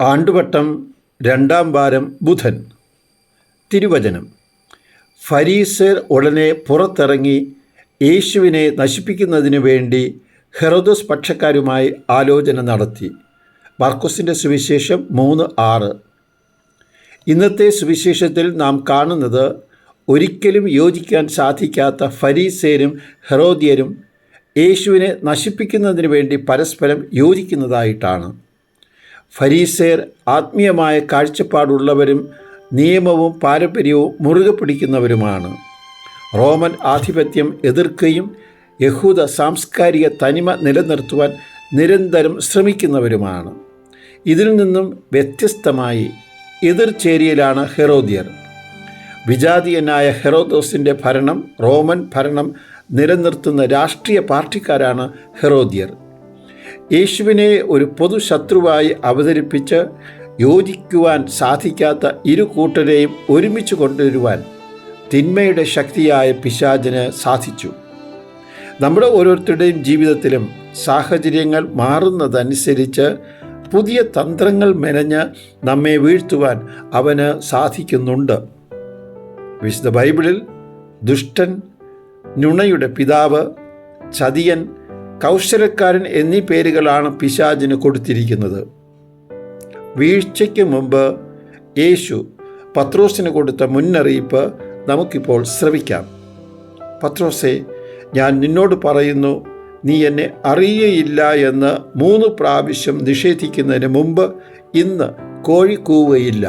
ആണ്ടുവട്ടം 2-ാം വാരം ബുധൻ. തിരുവചനം: ഫരീസയർ ഉടനെ പുറത്തിറങ്ങി യേശുവിനെ നശിപ്പിക്കുന്നതിനു വേണ്ടി ഹെറോദോസ് പക്ഷക്കാരുമായി ആലോചന നടത്തി. മർക്കോസിൻ്റെ സുവിശേഷം 3:6. ഇന്നത്തെ സുവിശേഷത്തിൽ നാം കാണുന്നത് ഒരിക്കലും യോജിക്കാൻ സാധിക്കാത്ത ഫരീസയരും ഹെറോദ്യരും യേശുവിനെ നശിപ്പിക്കുന്നതിന് വേണ്ടി പരസ്പരം യോജിക്കുന്നതായിട്ടാണ്. ഫരീസയർ ആത്മീയമായ കാഴ്ചപ്പാടുള്ളവരും നിയമവും പാരമ്പര്യവും മുറുകെ പിടിക്കുന്നവരുമാണ്. റോമൻ ആധിപത്യം എതിർക്കുകയും യഹൂദ സാംസ്കാരിക തനിമ നിലനിർത്തുവാൻ നിരന്തരം ശ്രമിക്കുന്നവരുമാണ്. ഇതിൽ നിന്നും വ്യത്യസ്തമായി എതിർചേരിയിലാണ് ഹെറോദ്യർ. വിജാതീയനായ ഹെറോദോസിൻ്റെ ഭരണം, റോമൻ ഭരണം നിലനിർത്തുന്ന രാഷ്ട്രീയ പാർട്ടിക്കാരാണ് ഹെറോദ്യർ. യേശുവിനെ ഒരു പൊതു ശത്രുവായി അവതരിപ്പിച്ച് യോജിക്കുവാൻ സാധിക്കാത്ത ഇരു കൂട്ടരെയും ഒരുമിച്ച് കൊണ്ടുവരുവാൻ തിന്മയുടെ ശക്തിയായ പിശാചിന് സാധിച്ചു. നമ്മുടെ ഓരോരുത്തരുടെയും ജീവിതത്തിലും സാഹചര്യങ്ങൾ മാറുന്നതനുസരിച്ച് പുതിയ തന്ത്രങ്ങൾ മെനഞ്ഞ് നമ്മെ വീഴ്ത്തുവാൻ അവന് സാധിക്കുന്നുണ്ട്. വിശുദ്ധ ബൈബിളിൽ ദുഷ്ടൻ, നുണയുടെ പിതാവ്, ചതിയൻ, കൗശലക്കാരൻ എന്നീ പേരുകളാണ് പിശാചിന് കൊടുത്തിരിക്കുന്നത്. വീഴ്ചയ്ക്ക് മുമ്പ് യേശു പത്രോസിന് കൊടുത്ത മുന്നറിയിപ്പ് നമുക്കിപ്പോൾ ശ്രവിക്കാം. പത്രോസേ, ഞാൻ നിന്നോട് പറയുന്നു, നീ എന്നെ അറിയയില്ല എന്ന് 3 പ്രാവശ്യം നിഷേധിക്കുന്നതിന് മുമ്പ് ഇന്ന് കോഴി കൂവുകയില്ല.